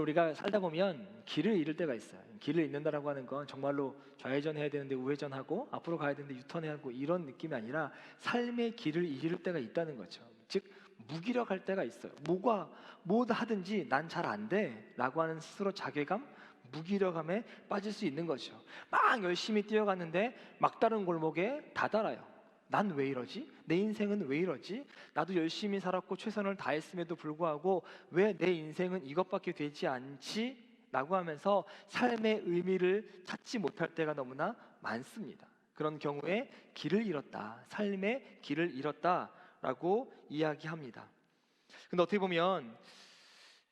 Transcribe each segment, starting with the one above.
우리가 살다 보면 길을 잃을 때가 있어요. 길을 잃는다라고 하는 건 정말로 좌회전해야 되는데 우회전하고 앞으로 가야 되는데 유턴해하고 이런 느낌이 아니라 삶의 길을 잃을 때가 있다는 거죠. 즉 무기력할 때가 있어요. 뭐 하든지 난 잘 안 돼라고 하는 스스로 자괴감, 무기력함에 빠질 수 있는 거죠. 막 열심히 뛰어갔는데 막다른 골목에 다다라요. 난 왜 이러지? 내 인생은 왜 이러지? 나도 열심히 살았고 최선을 다했음에도 불구하고 왜 내 인생은 이것밖에 되지 않지? 라고 하면서 삶의 의미를 찾지 못할 때가 너무나 많습니다. 그런 경우에 길을 잃었다, 삶의 길을 잃었다 라고 이야기합니다. 근데 어떻게 보면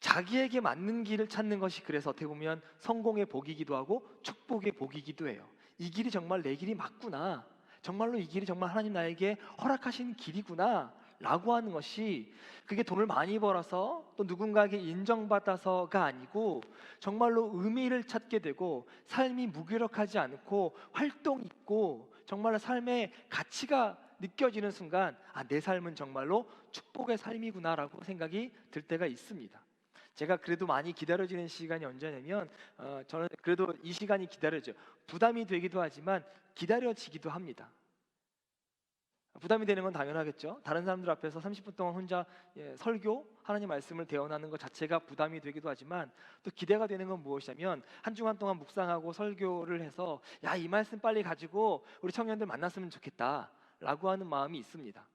자기에게 맞는 길을 찾는 것이 그래서 어떻게 보면 성공의 복이기도 하고 축복의 복이기도 해요. 이 길이 정말 내 길이 맞구나, 정말로 이 길이 정말 하나님 나에게 허락하신 길이구나 라고 하는 것이, 그게 돈을 많이 벌어서 또 누군가에게 인정받아서가 아니고 정말로 의미를 찾게 되고 삶이 무기력하지 않고 활동 있고 정말로 삶의 가치가 느껴지는 순간, 내 삶은 정말로 축복의 삶이구나 라고 생각이 들 때가 있습니다. 제가 그래도 많이 기다려지는 시간이 언제냐면 저는 그래도 이 시간이 기다려져요. 부담이 되기도 하지만 기다려지기도 합니다. 부담이 되는 건 당연하겠죠. 다른 사람들 앞에서 30분 동안 혼자 설교, 하나님 말씀을 대언하는 것 자체가 부담이 되기도 하지만, 또 기대가 되는 건 무엇이냐면 한 주간 동안 묵상하고 설교를 해서 이 말씀 빨리 가지고 우리 청년들 만났으면 좋겠다 라고 하는 마음이 있습니다.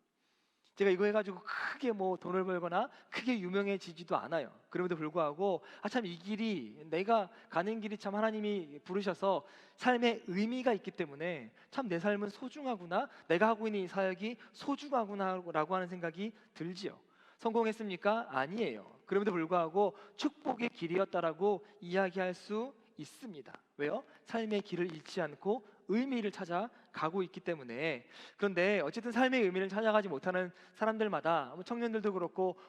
제가 이거 해가지고 크게 뭐 돈을 벌거나 크게 유명해지지도 않아요. 그럼에도 불구하고 참 이 길이, 내가 가는 길이 참 하나님이 부르셔서 삶의 의미가 있기 때문에 참 내 삶은 소중하구나, 내가 하고 있는 이 사역이 소중하구나 라고 하는 생각이 들지요. 성공했습니까? 아니에요. 그럼에도 불구하고 축복의 길이었다라고 이야기할 수 있습니다. 왜요? 삶의 길을 잃지 않고 의미를 찾아 가고 있기 때문에. 그런데 어쨌든 삶의 의미를 찾아가지 못하는 사람들마다, 청년들도 그렇고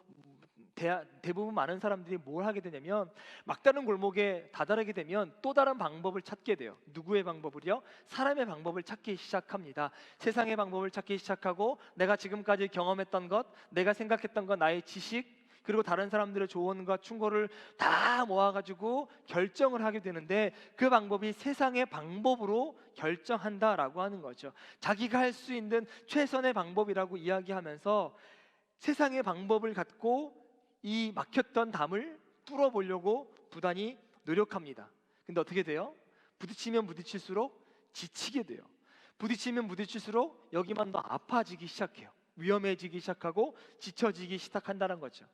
대부분 많은 사람들이 뭘 하게 되냐면 막다른 골목에 다다르게 되면 또 다른 방법을 찾게 돼요. 누구의 방법을요? 사람의 방법을 찾기 시작합니다. 세상의 방법을 찾기 시작하고 내가 지금까지 경험했던 것, 내가 생각했던 것, 나의 지식, 그리고 다른 사람들의 조언과 충고를 다 모아가지고 결정을 하게 되는데, 그 방법이 세상의 방법으로 결정한다라고 하는 거죠. 자기가 할 수 있는 최선의 방법이라고 이야기하면서 세상의 방법을 갖고 이 막혔던 담을 뚫어보려고 부단히 노력합니다. 근데 어떻게 돼요? 부딪히면 부딪힐수록 지치게 돼요. 부딪히면 부딪힐수록 여기만 더 아파지기 시작해요. 위험해지기 시작하고 지쳐지기 시작한다는 거죠.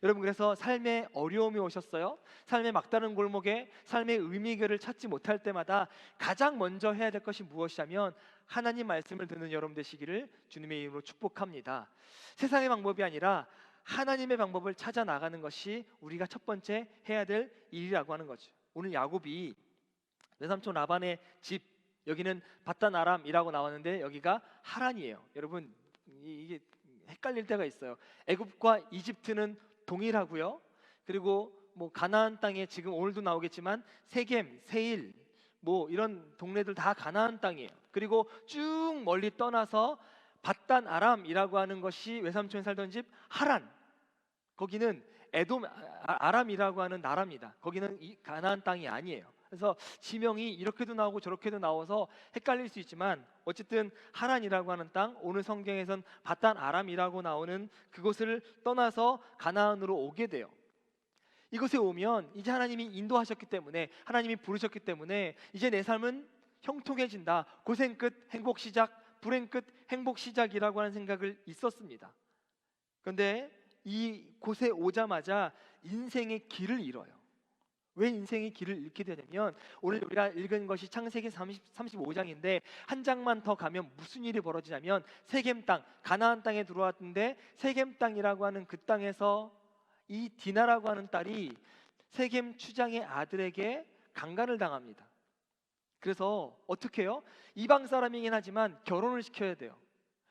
여러분, 그래서 삶에 어려움이 오셨어요? 삶의 막다른 골목에 삶의 의미를 찾지 못할 때마다 가장 먼저 해야 될 것이 무엇이냐면 하나님 말씀을 듣는 여러분 되시기를 주님의 이름으로 축복합니다. 세상의 방법이 아니라 하나님의 방법을 찾아 나가는 것이 우리가 첫 번째 해야 될 일이라고 하는 거죠. 오늘 야곱이 외삼촌 라반의 집, 여기는 바단 아람이라고 나왔는데 여기가 하란이에요. 여러분, 이게 헷갈릴 때가 있어요. 애굽과 이집트는 동일하고요. 그리고 뭐 가나안 땅에 지금 오늘도 나오겠지만 세겜, 세일, 뭐 이런 동네들 다 가나안 땅이에요. 그리고 쭉 멀리 떠나서 바단 아람이라고 하는 것이 외삼촌이 살던 집 하란, 거기는 에돔 아람이라고 하는 나라입니다. 거기는 가나안 땅이 아니에요. 그래서 지명이 이렇게도 나오고 저렇게도 나와서 헷갈릴 수 있지만 어쨌든 하란이라고 하는 땅, 오늘 성경에선 바단 아람이라고 나오는 그곳을 떠나서 가나안으로 오게 돼요. 이곳에 오면 이제 하나님이 인도하셨기 때문에, 하나님이 부르셨기 때문에 이제 내 삶은 형통해진다. 고생 끝 행복 시작, 불행 끝 행복 시작이라고 하는 생각을 있었습니다. 그런데 이 곳에 오자마자 인생의 길을 잃어요. 왜 인생의 길을 잃게 되냐면 오늘 우리가 읽은 것이 창세기 35장인데 한 장만 더 가면 무슨 일이 벌어지냐면 세겜 땅, 가나안 땅에 들어왔는데 세겜 땅이라고 하는 그 땅에서 이 디나라고 하는 딸이 세겜 추장의 아들에게 강간을 당합니다. 그래서 어떻게 해요? 이방 사람이긴 하지만 결혼을 시켜야 돼요.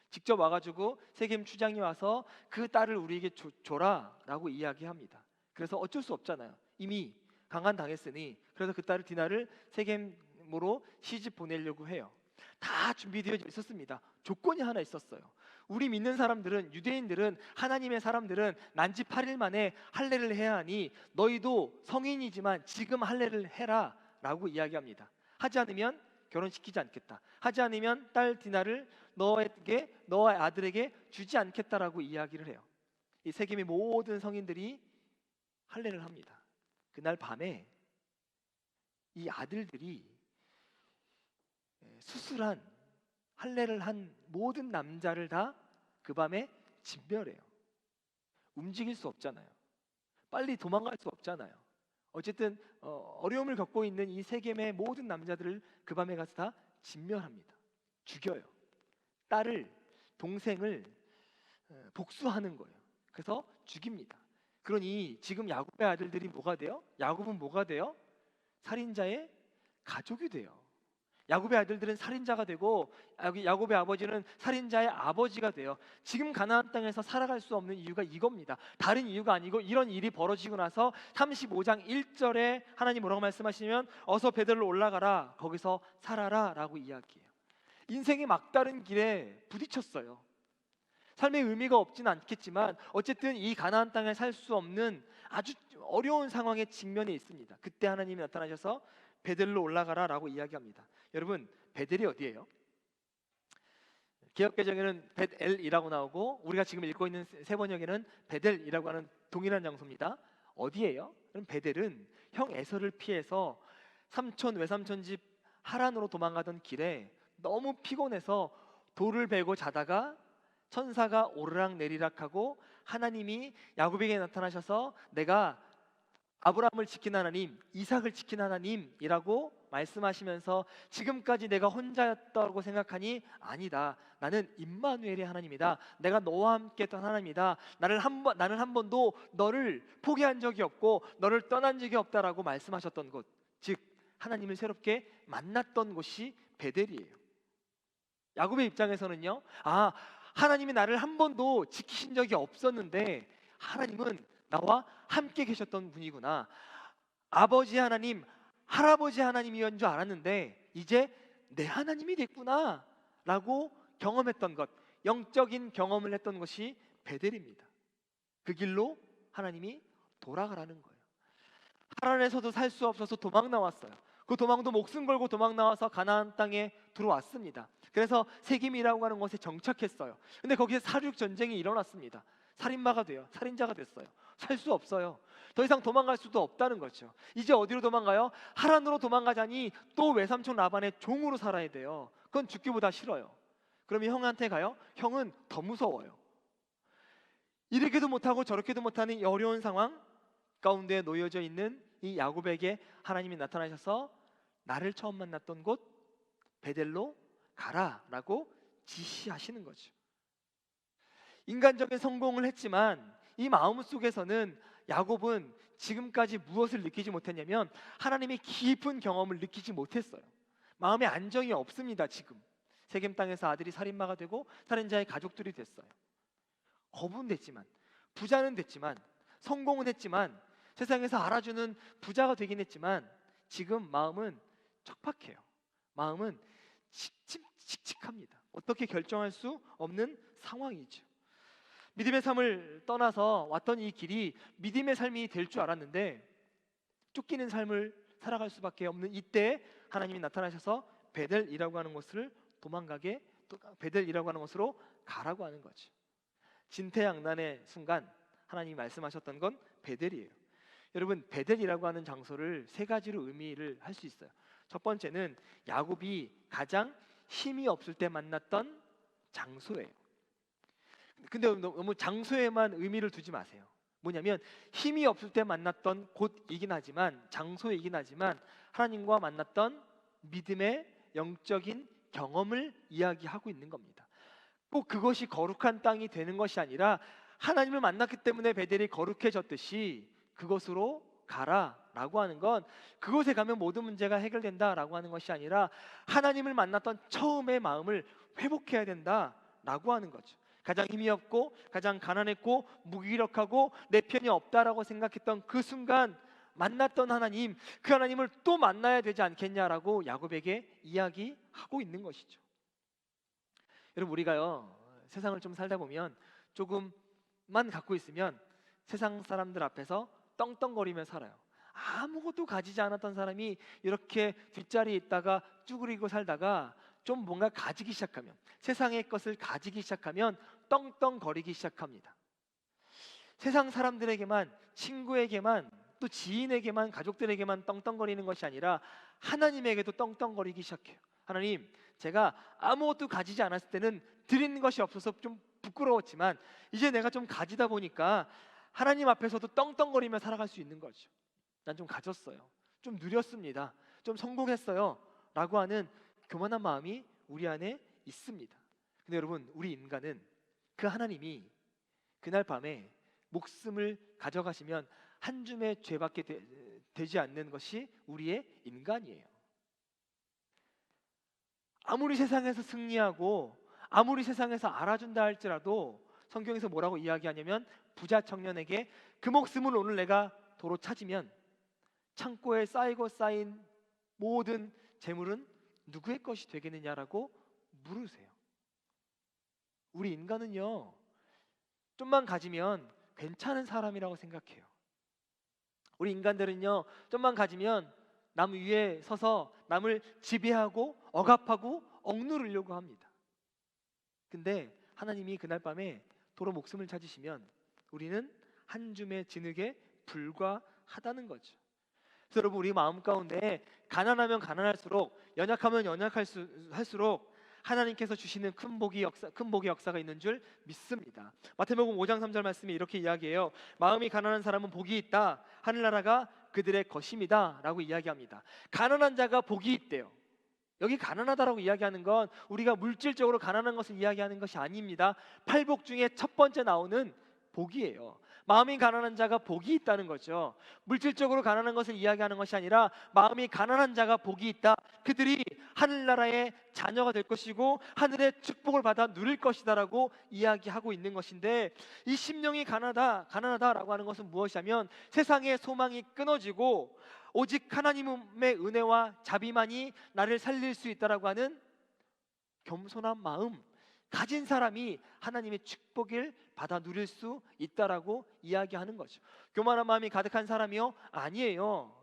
직접 와가지고 세겜 추장이 와서 그 딸을 우리에게 줘라 라고 이야기합니다. 그래서 어쩔 수 없잖아요. 이미 강간 당했으니. 그래서 그 딸을 디나를 세겜으로 시집 보내려고 해요. 다 준비되어 있었습니다. 조건이 하나 있었어요. 우리 믿는 사람들은, 유대인들은, 하나님의 사람들은 난지 8일 만에 할례를 해야 하니 너희도 성인이지만 지금 할례를 해라 라고 이야기합니다. 하지 않으면 결혼시키지 않겠다. 하지 않으면 딸 디나를 너에게, 너의 아들에게 주지 않겠다라고 이야기를 해요. 이 세겜의 모든 성인들이 할례를 합니다. 그날 밤에 이 아들들이 수술한, 할례를 한 모든 남자를 다 그 밤에 진멸해요. 움직일 수 없잖아요. 빨리 도망갈 수 없잖아요. 어쨌든 어려움을 겪고 있는 이 세겜의 모든 남자들을 그 밤에 가서 다 진멸합니다. 죽여요. 딸을, 동생을 복수하는 거예요. 그래서 죽입니다. 그러니 지금 야곱의 아들들이 뭐가 돼요? 야곱은 뭐가 돼요? 살인자의 가족이 돼요. 야곱의 아들들은 살인자가 되고 야곱의 아버지는 살인자의 아버지가 돼요. 지금 가나안 땅에서 살아갈 수 없는 이유가 이겁니다. 다른 이유가 아니고 이런 일이 벌어지고 나서 35장 1절에 하나님 뭐라고 말씀하시면 어서 베델로 올라가라, 거기서 살아라 라고 이야기해요. 인생의 막다른 길에 부딪혔어요. 삶의 의미가 없지는 않겠지만 어쨌든 이 가나안 땅에 살 수 없는 아주 어려운 상황에 직면해 있습니다. 그때 하나님이 나타나셔서 베델로 올라가라 라고 이야기합니다. 여러분, 베델이 어디예요? 개역개정에는 벳엘이라고 나오고 우리가 지금 읽고 있는 세번역에는 베델이라고 하는 동일한 장소입니다. 어디예요? 그럼 베델은 형 에서를 피해서 삼촌 외삼촌 집 하란으로 도망가던 길에 너무 피곤해서 돌을 베고 자다가 천사가 오르락 내리락 하고 하나님이 야곱에게 나타나셔서 내가 아브라함을 지킨 하나님, 이삭을 지킨 하나님이라고 말씀하시면서 지금까지 내가 혼자였다고 생각하니 아니다. 나는 임마누엘의 하나님이다. 내가 너와 함께 했던 하나님이다. 나는 한 번도 너를 포기한 적이 없고 너를 떠난 적이 없다라고 말씀하셨던 곳, 즉 하나님을 새롭게 만났던 곳이 베델이에요. 야곱의 입장에서는요, 하나님이 나를 한 번도 지키신 적이 없었는데 하나님은 나와 함께 계셨던 분이구나. 아버지 하나님, 할아버지 하나님이었는 줄 알았는데 이제 내 하나님이 됐구나 라고 경험했던 것, 영적인 경험을 했던 것이 베델입니다. 그 길로 하나님이 돌아가라는 거예요. 하란에서도 살 수 없어서 도망 나왔어요. 그 도망도 목숨 걸고 도망 나와서 가나안 땅에 들어왔습니다. 그래서 세겜이라고 하는 곳에 정착했어요. 근데 거기서 사륙 전쟁이 일어났습니다. 살인마가 돼요. 살인자가 됐어요. 살 수 없어요. 더 이상 도망갈 수도 없다는 거죠. 이제 어디로 도망가요? 하란으로 도망가자니 또 외삼촌 라반의 종으로 살아야 돼요. 그건 죽기보다 싫어요. 그러면 형한테 가요? 형은 더 무서워요. 이렇게도 못하고 저렇게도 못하는 이 어려운 상황 가운데 놓여져 있는 이 야곱에게 하나님이 나타나셔서 나를 처음 만났던 곳 베델로 가라라고 지시하시는 거죠. 인간적인 성공을 했지만 이 마음 속에서는 야곱은 지금까지 무엇을 느끼지 못했냐면 하나님의 깊은 경험을 느끼지 못했어요. 마음에 안정이 없습니다. 지금 세겜 땅에서 아들이 살인마가 되고 살인자의 가족들이 됐어요. 겁은 됐지만, 부자는 됐지만, 성공은 했지만, 세상에서 알아주는 부자가 되긴 했지만 지금 마음은 척박해요. 마음은 칙칙합니다. 어떻게 결정할 수 없는 상황이죠. 믿음의 삶을 떠나서 왔던 이 길이 믿음의 삶이 될 줄 알았는데 쫓기는 삶을 살아갈 수밖에 없는 이때 하나님이 나타나셔서 베델이라고 하는 곳을 도망가게, 베델이라고 하는 곳으로 가라고 하는 거죠. 진퇴양난의 순간 하나님이 말씀하셨던 건 베델이에요. 여러분, 베델이라고 하는 장소를 세 가지로 의미를 할 수 있어요. 첫 번째는 야곱이 가장 힘이 없을 때 만났던 장소예요. 근데 너무 장소에만 의미를 두지 마세요. 뭐냐면 힘이 없을 때 만났던 곳이긴 하지만, 장소이긴 하지만 하나님과 만났던 믿음의 영적인 경험을 이야기하고 있는 겁니다. 꼭 그것이 거룩한 땅이 되는 것이 아니라 하나님을 만났기 때문에 베델이 거룩해졌듯이 그곳으로 가라라고 하는 건 그곳에 가면 모든 문제가 해결된다라고 하는 것이 아니라 하나님을 만났던 처음의 마음을 회복해야 된다라고 하는 거죠. 가장 힘이 없고 가장 가난했고 무기력하고 내 편이 없다라고 생각했던 그 순간 만났던 하나님, 그 하나님을 또 만나야 되지 않겠냐라고 야곱에게 이야기하고 있는 것이죠. 여러분, 우리가요 세상을 좀 살다 보면 조금만 갖고 있으면 세상 사람들 앞에서 떵떵거리며 살아요. 아무것도 가지지 않았던 사람이 이렇게 뒷자리에 있다가 쭈그리고 살다가 좀 뭔가 가지기 시작하면, 세상의 것을 가지기 시작하면 떵떵거리기 시작합니다. 세상 사람들에게만, 친구에게만, 또 지인에게만, 가족들에게만 떵떵거리는 것이 아니라 하나님에게도 떵떵거리기 시작해요. 하나님, 제가 아무것도 가지지 않았을 때는 드리는 것이 없어서 좀 부끄러웠지만 이제 내가 좀 가지다 보니까 하나님 앞에서도 떵떵거리며 살아갈 수 있는 거죠. 난 좀 가졌어요, 좀 누렸습니다, 좀 성공했어요 라고 하는 교만한 마음이 우리 안에 있습니다. 근데 여러분, 우리 인간은 그 하나님이 그날 밤에 목숨을 가져가시면 한 줌의 죄밖에 되지 않는 것이 우리의 인간이에요. 아무리 세상에서 승리하고 아무리 세상에서 알아준다 할지라도 성경에서 뭐라고 이야기하냐면, 부자 청년에게 그 목숨을 오늘 내가 도로 찾으면 창고에 쌓이고 쌓인 모든 재물은 누구의 것이 되겠느냐라고 물으세요. 우리 인간은요, 좀만 가지면 괜찮은 사람이라고 생각해요. 우리 인간들은요, 좀만 가지면 남 위에 서서 남을 지배하고 억압하고 억누르려고 합니다. 근데 하나님이 그날 밤에 도로 목숨을 찾으시면 우리는 한 줌의 진흙에 불과하다는 거죠. 그래서 여러분, 우리 마음 가운데 가난하면 가난할수록, 연약하면 연약할수록 하나님께서 주시는 큰 복의 역사가 있는 줄 믿습니다. 마태복음 5장 3절 말씀이 이렇게 이야기해요. 마음이 가난한 사람은 복이 있다, 하늘나라가 그들의 것입니다 라고 이야기합니다. 가난한 자가 복이 있대요. 여기 가난하다라고 이야기하는 건 우리가 물질적으로 가난한 것을 이야기하는 것이 아닙니다. 팔복 중에 첫 번째 나오는 복이에요. 마음이 가난한 자가 복이 있다는 거죠. 물질적으로 가난한 것을 이야기하는 것이 아니라 마음이 가난한 자가 복이 있다, 그들이 하늘나라의 자녀가 될 것이고 하늘의 축복을 받아 누릴 것이다라고 이야기하고 있는 것인데, 이 심령이 가난하다라고 하는 것은 무엇이냐면, 세상의 소망이 끊어지고 오직 하나님의 은혜와 자비만이 나를 살릴 수 있다라고 하는 겸손한 마음 가진 사람이 하나님의 축복을 받아 누릴 수 있다라고 이야기하는 거죠. 교만한 마음이 가득한 사람이요? 아니에요.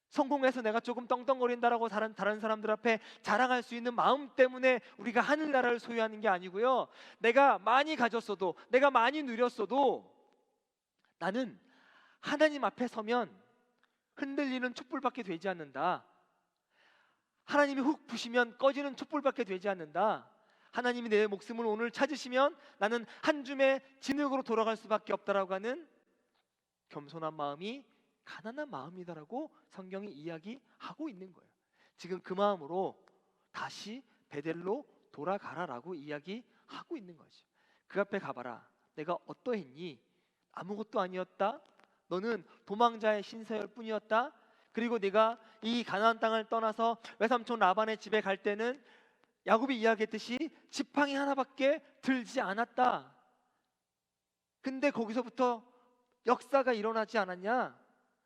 성공해서 내가 조금 떵떵거린다라고 다른 사람들 앞에 자랑할 수 있는 마음 때문에 우리가 하늘나라를 소유하는 게 아니고요, 내가 많이 가졌어도, 내가 많이 누렸어도 나는 하나님 앞에 서면 흔들리는 촛불밖에 되지 않는다. 하나님이 훅 부시면 꺼지는 촛불밖에 되지 않는다. 하나님이 내 목숨을 오늘 찾으시면 나는 한 줌의 진흙으로 돌아갈 수밖에 없다라고 하는 겸손한 마음이 가난한 마음이다라고 성경이 이야기하고 있는 거예요. 지금 그 마음으로 다시 베델로 돌아가라라고 이야기하고 있는 거죠. 그 앞에 가봐라. 내가 어떠했니? 아무것도 아니었다. 너는 도망자의 신세일 뿐이었다. 그리고 네가 이 가나안 땅을 떠나서 외삼촌 라반의 집에 갈 때는 야곱이 이야기했듯이 지팡이 하나밖에 들지 않았다. 근데 거기서부터 역사가 일어나지 않았냐?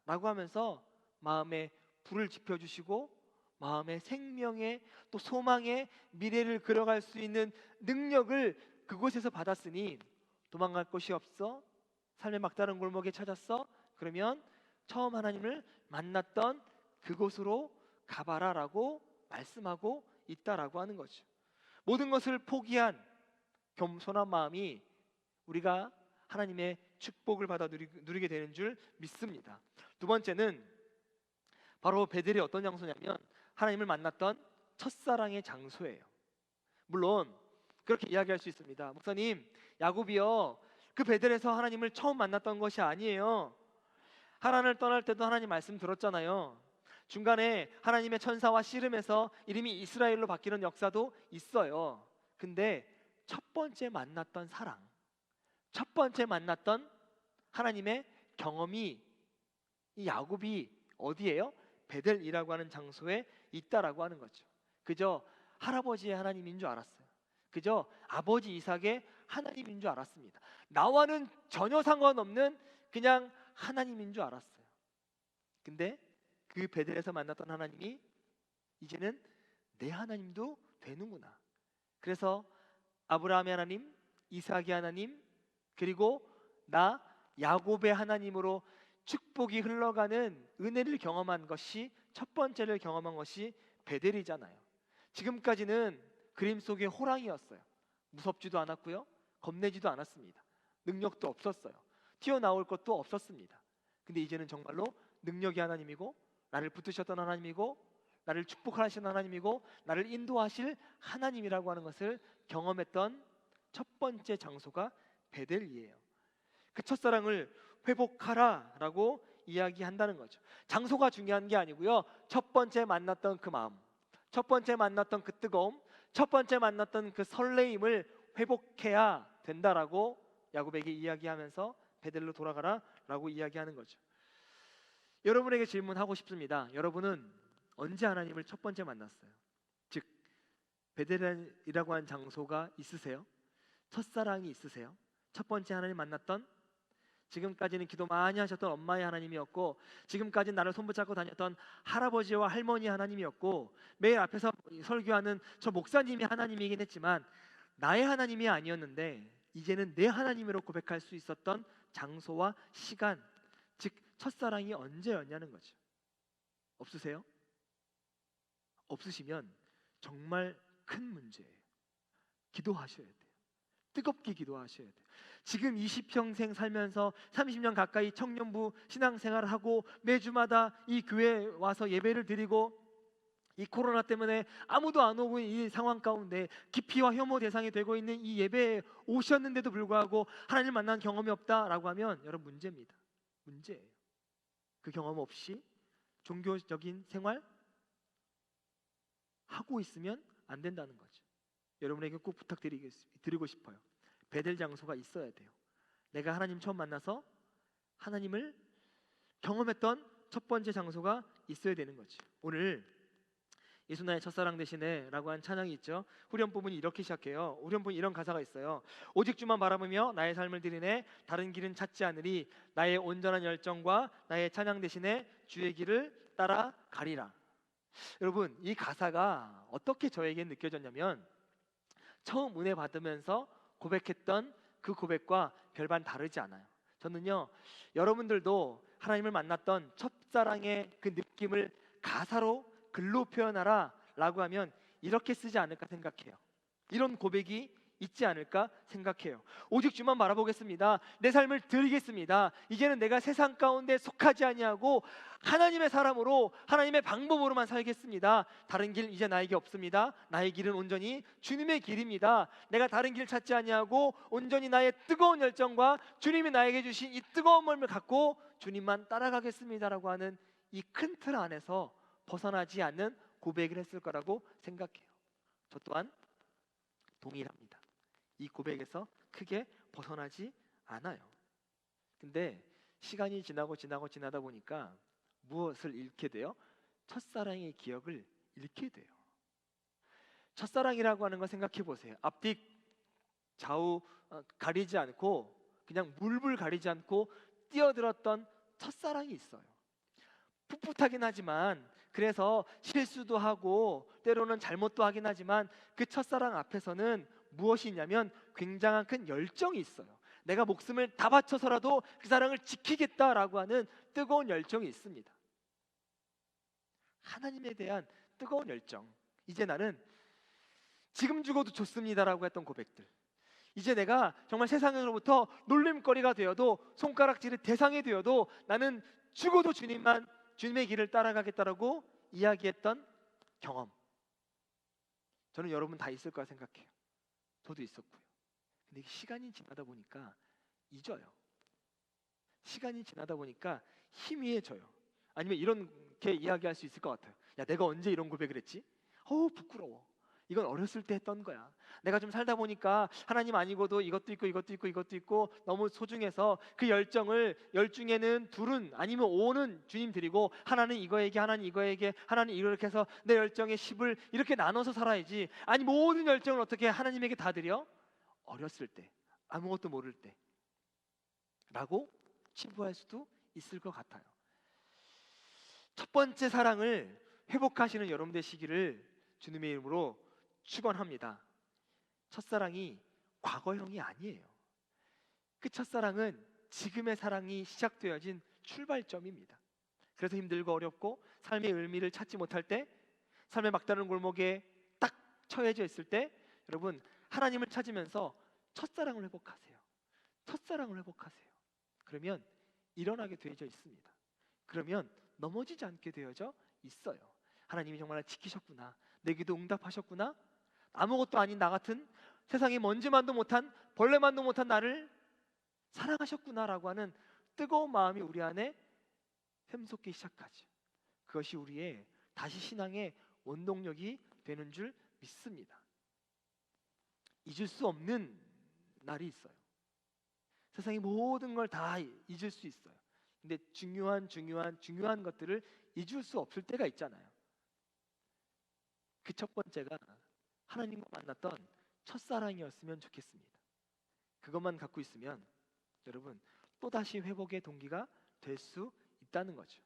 라고 하면서 마음에 불을 지펴주시고 마음의 생명의 또 소망의 미래를 그려갈 수 있는 능력을 그곳에서 받았으니 도망갈 곳이 없어? 삶의 막다른 골목에 찾았어? 그러면 처음 하나님을 만났던 그곳으로 가봐라 라고 말씀하고 있다라고 하는 거죠. 모든 것을 포기한 겸손한 마음이 우리가 하나님의 축복을 받아 누리게 되는 줄 믿습니다. 두 번째는 바로 베델이 어떤 장소냐면 하나님을 만났던 첫사랑의 장소예요. 물론 그렇게 이야기할 수 있습니다. 목사님, 야곱이요, 그 베델에서 하나님을 처음 만났던 것이 아니에요. 하란을 떠날 때도 하나님 말씀 들었잖아요. 중간에 하나님의 천사와 씨름해서 이름이 이스라엘로 바뀌는 역사도 있어요. 근데 첫 번째 만났던 사랑, 첫 번째 만났던 하나님의 경험이 이 야곱이 어디예요? 베델이라고 하는 장소에 있다라고 하는 거죠. 그저 할아버지의 하나님인 줄 알았어요. 그저 아버지 이삭의 하나님인 줄 알았습니다. 나와는 전혀 상관없는 그냥 하나님인 줄 알았어요. 근데 그 베델에서 만났던 하나님이 이제는 내 하나님도 되는구나. 그래서 아브라함의 하나님, 이삭의 하나님, 그리고 나 야곱의 하나님으로 축복이 흘러가는 은혜를 경험한 것이, 첫 번째를 경험한 것이 베델이잖아요. 지금까지는 그림 속의 호랑이였어요. 무섭지도 않았고요, 겁내지도 않았습니다. 능력도 없었어요. 튀어나올 것도 없었습니다. 근데 이제는 정말로 능력의 하나님이고, 나를 붙드셨던 하나님이고, 나를 축복하시는 하나님이고, 나를 인도하실 하나님이라고 하는 것을 경험했던 첫 번째 장소가 베델이에요. 그 첫사랑을 회복하라라고 이야기한다는 거죠. 장소가 중요한 게 아니고요, 첫 번째 만났던 그 마음, 첫 번째 만났던 그 뜨거움, 첫 번째 만났던 그 설레임을 회복해야 된다라고 야곱에게 이야기하면서 베델로 돌아가라라고 이야기하는 거죠. 여러분에게 질문하고 싶습니다. 여러분은 언제 하나님을 첫 번째 만났어요? 즉 베델이라고 한 장소가 있으세요? 첫사랑이 있으세요? 첫 번째 하나님 만났던, 지금까지는 기도 많이 하셨던 엄마의 하나님이었고, 지금까지 나를 손붙잡고 다녔던 할아버지와 할머니 하나님이었고, 매일 앞에서 설교하는 저 목사님이 하나님이긴 했지만 나의 하나님이 아니었는데 이제는 내 하나님으로 고백할 수 있었던 장소와 시간, 즉 첫사랑이 언제였냐는 거죠. 없으세요? 없으시면 정말 큰 문제예요. 기도하셔야 돼요. 뜨겁게 기도하셔야 돼요. 지금 20평생 살면서 30년 가까이 청년부 신앙생활을 하고 매주마다 이 교회에 와서 예배를 드리고, 이 코로나 때문에 아무도 안 오고 이 상황 가운데 기피와 혐오 대상이 되고 있는 이 예배에 오셨는데도 불구하고 하나님 만난 경험이 없다라고 하면 여러분 문제입니다. 문제예요. 그 경험 없이 종교적인 생활 하고 있으면 안 된다는 거죠. 여러분에게 꼭 부탁드리고 싶어요. 베델 장소가 있어야 돼요. 내가 하나님 처음 만나서 하나님을 경험했던 첫 번째 장소가 있어야 되는 거죠. 오늘 예수 나의 첫사랑 되시네 라고 한 찬양이 있죠. 후렴 부분이 이렇게 시작해요. 후렴 부분 이런 가사가 있어요. 오직 주만 바라보며 나의 삶을 드리네, 다른 길은 찾지 않으리, 나의 온전한 열정과 나의 찬양 대신에 주의 길을 따라가리라. 여러분, 이 가사가 어떻게 저에게 느껴졌냐면, 처음 은혜 받으면서 고백했던 그 고백과 별반 다르지 않아요. 저는요, 여러분들도 하나님을 만났던 첫사랑의 그 느낌을 가사로, 글로 표현하라 라고 하면 이렇게 쓰지 않을까 생각해요. 이런 고백이 있지 않을까 생각해요. 오직 주만 바라보겠습니다. 내 삶을 드리겠습니다. 이제는 내가 세상 가운데 속하지 아니하고 하나님의 사람으로, 하나님의 방법으로만 살겠습니다. 다른 길 이제 나에게 없습니다. 나의 길은 온전히 주님의 길입니다. 내가 다른 길 찾지 아니하고 온전히 나의 뜨거운 열정과 주님이 나에게 주신 이 뜨거운 마음을 갖고 주님만 따라가겠습니다라고 하는 이 큰 틀 안에서 벗어나지 않는 고백을 했을 거라고 생각해요. 저 또한 동일합니다. 이 고백에서 크게 벗어나지 않아요. 근데 시간이 지나다 보니까 무엇을 잃게 돼요? 첫사랑의 기억을 잃게 돼요. 첫사랑이라고 하는 거 생각해 보세요. 앞뒤 좌우 가리지 않고 그냥 물불 가리지 않고 뛰어들었던 첫사랑이 있어요. 풋풋하긴 하지만, 그래서 실수도 하고 때로는 잘못도 하긴 하지만 그 첫사랑 앞에서는 무엇이 있냐면 굉장한 큰 열정이 있어요. 내가 목숨을 다 바쳐서라도 그 사랑을 지키겠다라고 하는 뜨거운 열정이 있습니다. 하나님에 대한 뜨거운 열정. 이제 나는 지금 죽어도 좋습니다라고 했던 고백들, 이제 내가 정말 세상으로부터 놀림거리가 되어도, 손가락질의 대상이 되어도 나는 죽어도 주님의 길을 따라가겠다라고 이야기했던 경험, 저는 여러분 다 있을 거라 생각해요. 저도 있었고요. 근데 시간이 지나다 보니까 잊어요. 시간이 지나다 보니까 희미해져요. 아니면 이렇게 이야기할 수 있을 것 같아요. 야, 내가 언제 이런 고백을 했지? 부끄러워. 이건 어렸을 때 했던 거야. 내가 좀 살다 보니까 하나님 아니고도 이것도 있고 이것도 있고 이것도 있고 너무 소중해서 그 열정을, 열 중에는 둘은 아니면 5는 주님 드리고 하나는 이거에게, 하나는 이거에게, 하나는 이렇게 해서 내 열정의 10을 이렇게 나눠서 살아야지. 아니, 모든 열정을 어떻게 하나님에게 다 드려? 어렸을 때, 아무것도 모를 때 라고 치부할 수도 있을 것 같아요. 첫 번째 사랑을 회복하시는 여러분 되시기를 주님의 이름으로 축원합니다. 첫사랑이 과거형이 아니에요. 그 첫사랑은 지금의 사랑이 시작되어진 출발점입니다. 그래서 힘들고 어렵고 삶의 의미를 찾지 못할 때, 삶의 막다른 골목에 딱 처해져 있을 때, 여러분 하나님을 찾으면서 첫사랑을 회복하세요. 첫사랑을 회복하세요. 그러면 일어나게 되어져 있습니다. 그러면 넘어지지 않게 되어져 있어요. 하나님이 정말 지키셨구나, 내 기도 응답하셨구나, 아무것도 아닌 나 같은 세상에 먼지만도 못한 벌레만도 못한 나를 사랑하셨구나라고 하는 뜨거운 마음이 우리 안에 샘솟기 시작하죠. 그것이 우리의 다시 신앙의 원동력이 되는 줄 믿습니다. 잊을 수 없는 날이 있어요. 세상의 모든 걸 다 잊을 수 있어요. 근데 중요한 것들을 잊을 수 없을 때가 있잖아요. 그 첫 번째가 하나님과 만났던 첫사랑이었으면 좋겠습니다. 그것만 갖고 있으면 여러분 또다시 회복의 동기가 될 수 있다는 거죠.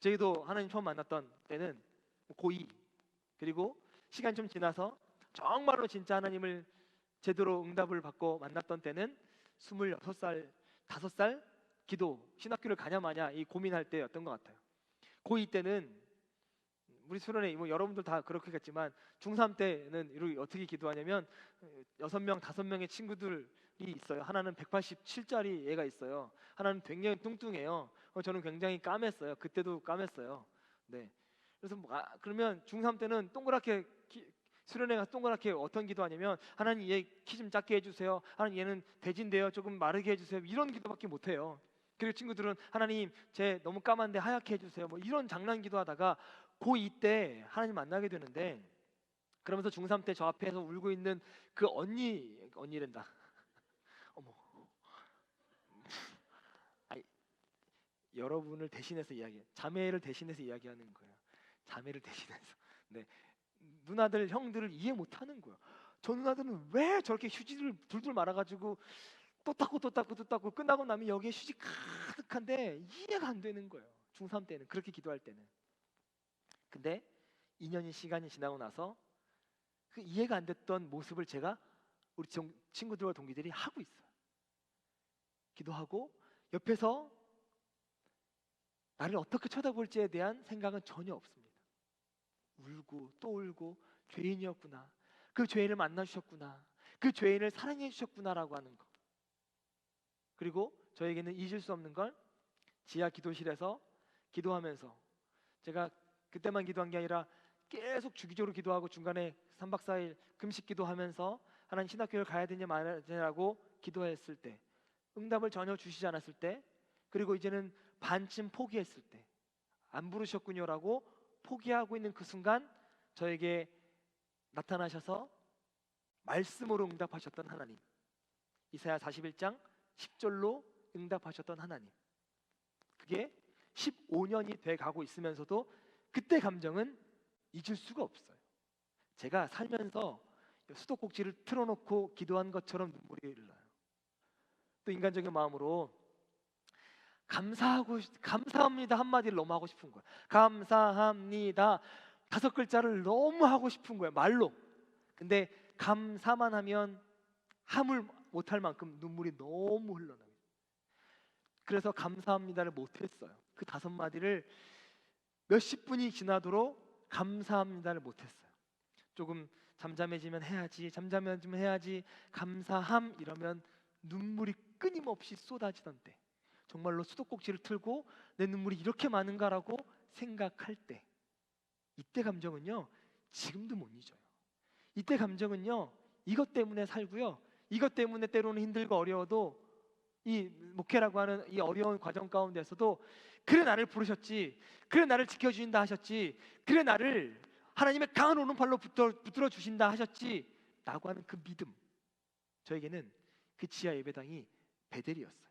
저희도 하나님 처음 만났던 때는 고2, 그리고 시간 좀 지나서 정말로 진짜 하나님을 제대로 응답을 받고 만났던 때는 26살, 5살 기도, 신학교를 가냐 마냐 이 고민할 때였던 것 같아요. 고2 때는 우리 수련회 뭐 여러분들 다 그렇겠지만 중3 때는 이렇게 어떻게 기도하냐면 6명, 5명의 친구들이 있어요. 하나는 187짜리 애가 있어요. 하나는 굉장히 뚱뚱해요. 저는 굉장히 까맸어요. 그때도 까맸어요. 네. 그래서 그러면 중3 때는 동그랗게 수련회 가서 동그랗게 어떤 기도하냐면 하나님 얘 키 좀 작게 해주세요. 하나님 얘는 돼지인데요 조금 마르게 해주세요. 이런 기도밖에 못해요. 그리고 친구들은 하나님 쟤 너무 까만데 하얗게 해주세요. 뭐 이런 장난 기도하다가 고2 때 하나님 만나게 되는데, 그러면서 중3 때 저 앞에서 울고 있는 그 언니랜다. 어머. 아니, 여러분을 대신해서 자매를 대신해서 이야기하는 거예요. 자매를 대신해서. 네. 누나들, 형들을 이해 못하는 거예요. 저 누나들은 왜 저렇게 휴지를 둘둘 말아가지고 또 닦고 끝나고 나면 여기에 휴지 가득한데 이해가 안 되는 거예요. 중3 때는, 그렇게 기도할 때는. 근데 2년이 시간이 지나고 나서 그 이해가 안 됐던 모습을 제가 우리 친구들과 동기들이 하고 있어요. 기도하고 옆에서 나를 어떻게 쳐다볼지에 대한 생각은 전혀 없습니다. 울고 또 울고 죄인이었구나, 그 죄인을 만나주셨구나, 그 죄인을 사랑해 주셨구나라고 하는 거. 그리고 저에게는 잊을 수 없는 건 지하 기도실에서 기도하면서, 제가 그때만 기도한 게 아니라 계속 주기적으로 기도하고 중간에 3박 4일 금식 기도하면서 하나님 신학교를 가야 되냐 말냐라고 기도했을 때, 응답을 전혀 주시지 않았을 때, 그리고 이제는 반쯤 포기했을 때, 안 부르셨군요라고 포기하고 있는 그 순간 저에게 나타나셔서 말씀으로 응답하셨던 하나님, 이사야 41장 10절로 응답하셨던 하나님, 그게 15년이 돼 가고 있으면서도 그때 감정은 잊을 수가 없어요. 제가 살면서 수도꼭지를 틀어놓고 기도한 것처럼 눈물이 흘러요. 또 인간적인 마음으로 감사합니다 한마디를 너무 하고 싶은 거예요. 감사합니다 5글자를 너무 하고 싶은 거예요, 말로. 근데 감사만 하면 함을 못할 만큼 눈물이 너무 흘러나요. 그래서 감사합니다를 못했어요. 그 5마디를 몇십 분이 지나도록 감사합니다를 못했어요. 조금 잠잠해지면 해야지, 감사함 이러면 눈물이 끊임없이 쏟아지던 때, 정말로 수도꼭지를 틀고 내 눈물이 이렇게 많은가라고 생각할 때, 이때 감정은요 지금도 못 잊어요. 이때 감정은요 이것 때문에 살고요, 이것 때문에 때로는 힘들고 어려워도 이 목회라고 하는 이 어려운 과정 가운데서도 그래 나를 부르셨지, 그래 나를 지켜주신다 하셨지, 그래 나를 하나님의 강한 오른팔로 붙들어 주신다 하셨지 라고 하는 그 믿음, 저에게는 그 지하 예배당이 베델이었어요.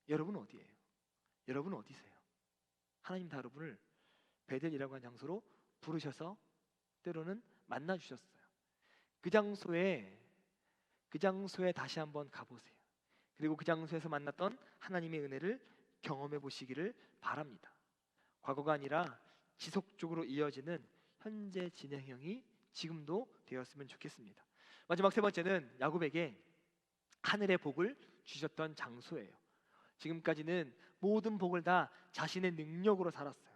여러분은 어디예요? 여러분은 어디세요? 하나님 다 여러분을 베델이라고 하는 장소로 부르셔서 때로는 만나주셨어요. 그 장소에 다시 한번 가보세요. 그리고 그 장소에서 만났던 하나님의 은혜를 경험해 보시기를 바랍니다. 과거가 아니라 지속적으로 이어지는 현재 진행형이 지금도 되었으면 좋겠습니다. 마지막 세 번째는 야곱에게 하늘의 복을 주셨던 장소예요. 지금까지는 모든 복을 다 자신의 능력으로 살았어요.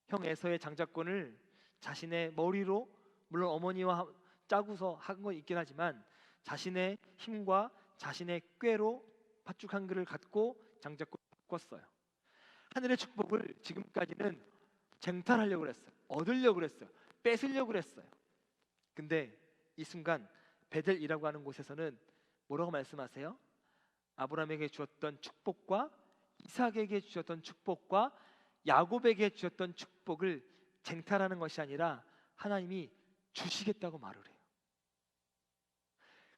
형 에서의 장자권을 자신의 머리로, 물론 어머니와 짜고서 한 건 있긴 하지만 자신의 힘과 자신의 꾀로 팥죽 한 그릇을 갖고 장자권을 바꿨어요. 하늘의 축복을 지금까지는 쟁탈하려고 그랬어요. 얻으려고 그랬어요. 뺏으려고 그랬어요. 근데 이 순간 베델이라고 하는 곳에서는 뭐라고 말씀하세요? 아브라함에게 주었던 축복과 이삭에게 주셨던 축복과 야곱에게 주셨던 축복을 쟁탈하는 것이 아니라 하나님이 주시겠다고 말을 해요.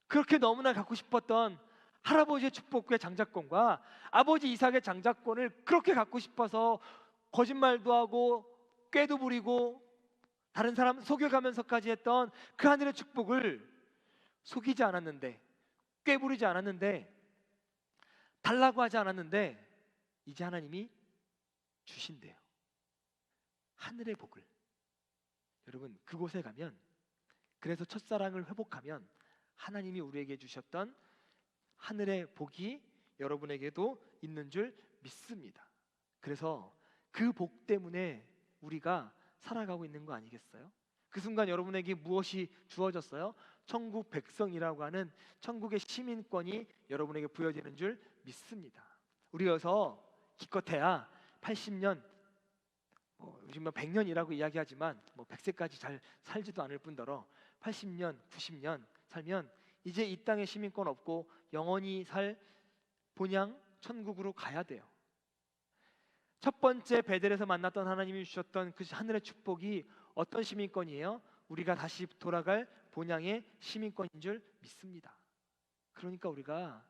그렇게 너무나 갖고 싶었던 할아버지의 축복과 장자권과 아버지 이삭의 장자권을 그렇게 갖고 싶어서 거짓말도 하고 꾀도 부리고 다른 사람 속여가면서까지 했던 그 하늘의 축복을 속이지 않았는데, 꾀 부리지 않았는데, 달라고 하지 않았는데 이제 하나님이 주신대요. 하늘의 복을. 여러분, 그곳에 가면, 그래서 첫사랑을 회복하면 하나님이 우리에게 주셨던 하늘의 복이 여러분에게도 있는 줄 믿습니다. 그래서 그 복 때문에 우리가 살아가고 있는 거 아니겠어요? 그 순간 여러분에게 무엇이 주어졌어요? 천국 백성이라고 하는 천국의 시민권이 여러분에게 부여지는 줄 믿습니다. 우리 여기서 기껏해야 80년, 요즘 100년이라고 이야기하지만 100세까지 잘 살지도 않을 뿐더러 80년, 90년 살면 이제 이 땅에 시민권 없고 영원히 살 본향 천국으로 가야 돼요. 첫 번째 베델에서 만났던 하나님이 주셨던 그 하늘의 축복이 어떤 시민권이에요? 우리가 다시 돌아갈 본향의 시민권인 줄 믿습니다. 그러니까 우리가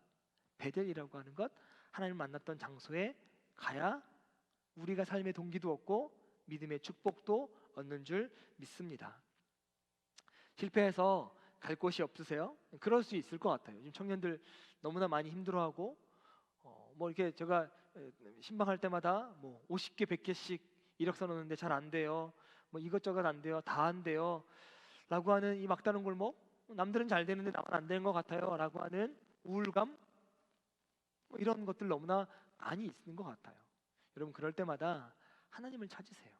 베델이라고 하는 것, 하나님을 만났던 장소에 가야 우리가 삶의 동기도 얻고 믿음의 축복도 얻는 줄 믿습니다. 실패해서 갈 곳이 없으세요? 그럴 수 있을 것 같아요. 요즘 청년들 너무나 많이 힘들어하고 이렇게 제가 신방할 때마다 50개, 100개씩 이력서 넣는데 잘 안 돼요. 이것저것 안 돼요. 다 안 돼요. 라고 하는 이 막다른 골목, 남들은 잘 되는데 나만 안 되는 것 같아요. 라고 하는 우울감, 이런 것들 너무나 많이 있는 것 같아요. 여러분, 그럴 때마다 하나님을 찾으세요.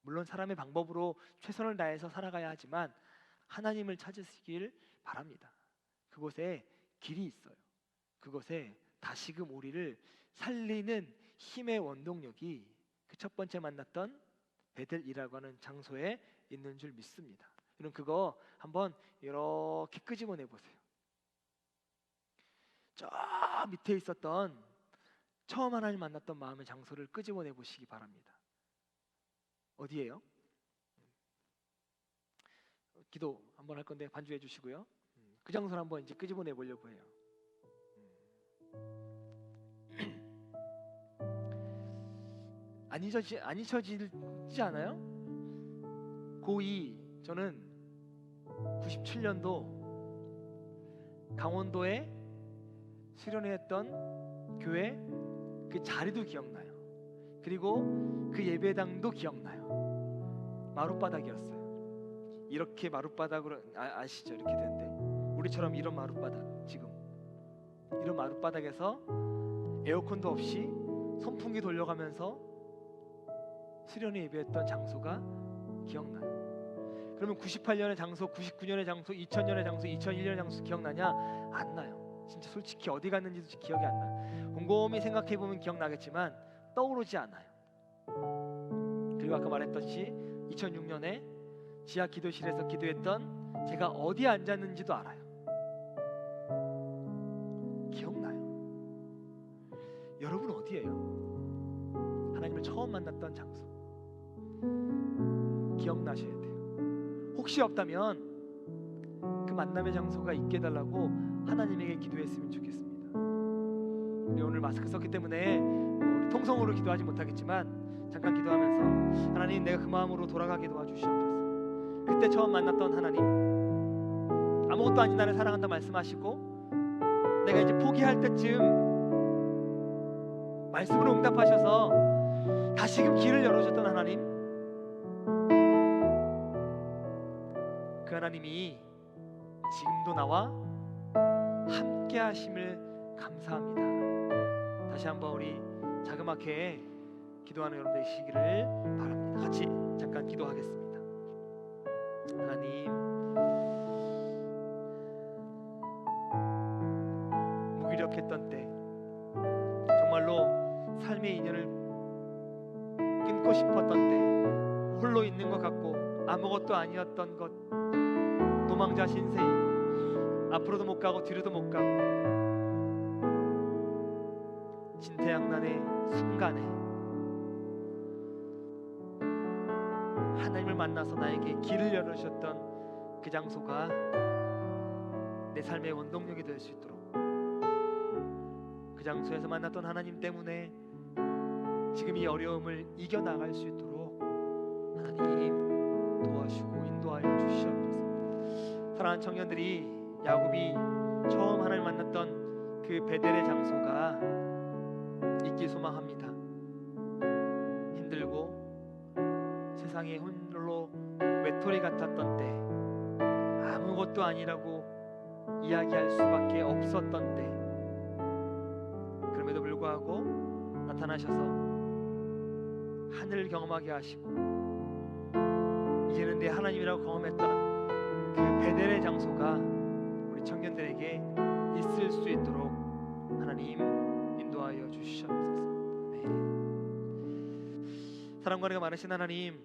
물론 사람의 방법으로 최선을 다해서 살아가야 하지만 하나님을 찾으시길 바랍니다. 그곳에 길이 있어요. 그곳에 다시금 우리를 살리는 힘의 원동력이 그 첫 번째 만났던 베델이라고 하는 장소에 있는 줄 믿습니다. 여러분, 그거 한번 이렇게 끄집어내 보세요. 저 밑에 있었던 처음 하나님 만났던 마음의 장소를 끄집어내 보시기 바랍니다. 어디예요? 기도 한번 할 건데 반주해 주시고요. 그 장소를 한번 이제 끄집어내 보려고 해요. 안 잊혀지지 않아요? 고2 저는 97년도 강원도에 수련회 했던 교회 그 자리도 기억나요. 그리고 그 예배당도 기억나요. 마룻바닥이었어요. 이렇게 마룻바닥으로 아시죠? 이렇게 되는데 우리처럼 이런 마룻바닥, 지금 이런 마룻바닥에서 에어컨도 없이 선풍기 돌려가면서 수련회 예배했던 장소가 기억나요. 그러면 98년의 장소, 99년의 장소, 2000년의 장소, 2001년의 장소 기억나냐? 안 나요. 진짜 솔직히 어디 갔는지도 기억이 안 나요. 곰곰이 생각해보면 기억나겠지만 떠오르지 않아요. 그리고 아까 말했듯이 2006년에 지하 기도실에서 기도했던 제가 어디에 앉았는지도 알아요. 기억나요. 여러분 어디예요? 하나님을 처음 만났던 장소 기억나셔야 돼요. 혹시 없다면 그 만남의 장소가 있게 해달라고 하나님에게 기도했으면 좋겠습니다. 우리 오늘 마스크 썼기 때문에 우리 통성으로 기도하지 못하겠지만 잠깐 기도하면서 하나님, 내가 그 마음으로 돌아가게 도와주시옵소서. 그때 처음 만났던 하나님, 아무것도 아닌 나를 사랑한다 말씀하시고 내가 이제 포기할 때쯤 말씀으로 응답하셔서 다시금 길을 열어줬던 하나님, 그 하나님이 지금도 나와 함께 하심을 감사합니다. 다시 한번 우리 자그맣게 기도하는 여러분 되시기를 바랍니다. 같이 잠깐 기도하겠습니다. 하나님, 무기력했던 때, 정말로 삶의 인연을 끊고 싶었던 때, 홀로 있는 것 같고 아무것도 아니었던 것, 도망자 신세인, 앞으로도 못 가고 뒤로도 못 가고 진퇴양난의 순간에 하나님을 만나서 나에게 길을 열어주셨던 그 장소가 내 삶의 원동력이 될 수 있도록, 그 장소에서 만났던 하나님 때문에 지금 이 어려움을 이겨나갈 수 있도록 하나님 도와주시고 인도하여 주시옵소서. 사랑하는 청년들이, 야곱이 처음 하나님을 만났던 그 베델의 장소가 있길 소망합니다. 힘들고 세상에 홀로 외톨이 같았던 때, 아무것도 아니라고 이야기할 수밖에 없었던 때, 그럼에도 불구하고 나타나셔서 하늘을 경험하게 하시고 이제는 내 하나님이라고 경험했던 그 베델의 장소가 우리 청년들에게 있을 수 있도록 하나님 인도하여 주시옵소서. 네. 사랑과 은혜가 많으신 하나님,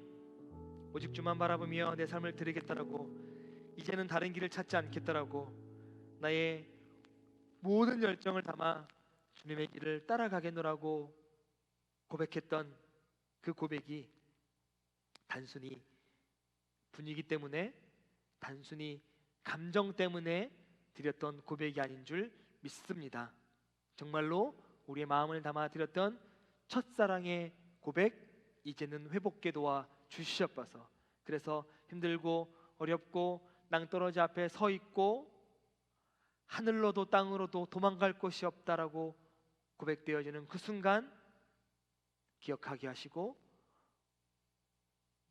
오직 주만 바라보며 내 삶을 드리겠다라고, 이제는 다른 길을 찾지 않겠다라고 나의 모든 열정을 담아 주님의 길을 따라가겠노라고 고백했던 그 고백이 단순히 분위기 때문에, 단순히 감정 때문에 드렸던 고백이 아닌 줄 믿습니다. 정말로 우리의 마음을 담아 드렸던 첫사랑의 고백, 이제는 회복게 도와 주시옵소서. 그래서 힘들고 어렵고 낭떠러지 앞에 서 있고 하늘로도 땅으로도 도망갈 곳이 없다라고 고백되어지는 그 순간 기억하게 하시고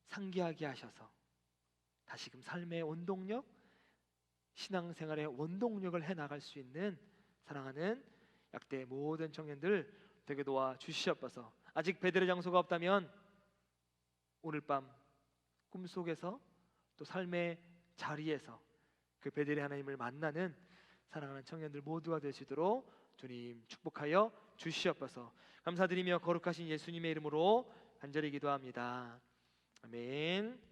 상기하게 하셔서 다시금 삶의 원동력, 신앙생활의 원동력을 해나갈 수 있는 사랑하는 약대 모든 청년들 되게 도와 주시옵소서. 아직 베델의 장소가 없다면 오늘 밤 꿈속에서 또 삶의 자리에서 그 베델의 하나님을 만나는 사랑하는 청년들 모두가 되시도록 주님 축복하여 주시옵소서. 감사드리며 거룩하신 예수님의 이름으로 간절히 기도합니다. 아멘.